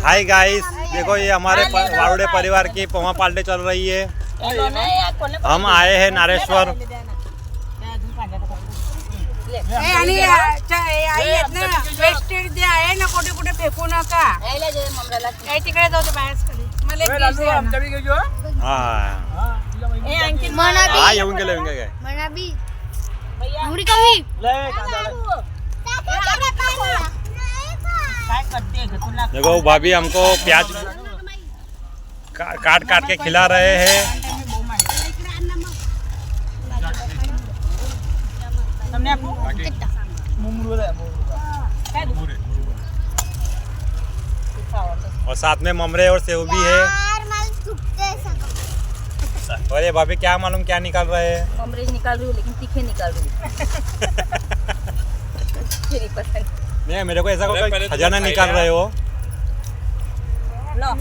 Hi guys, देखो ये हमारे वारुड़े परिवार की पोहा पार्टी चल रही है। हम आए हैं नारेश्वर। आणि वेस्टेज जे आहे ना कुठे कुठे फेकू नका काही तिकडे जाऊ दे बाहेर मला हा येऊन गेले काय देखो भाभी हमको प्याज काट काट के खिला रहे हैं। और साथ में ममरे और सेव भी है। अरे भाभी क्या मालूम क्या निकाल रहे हैं? ममरे निकाल रही हूँ लेकिन तीखे निकाल रही हूँ। मेरी पसंद नहीं, मेरे को ऐसा कोई खजाना निकाल रहे हो। लो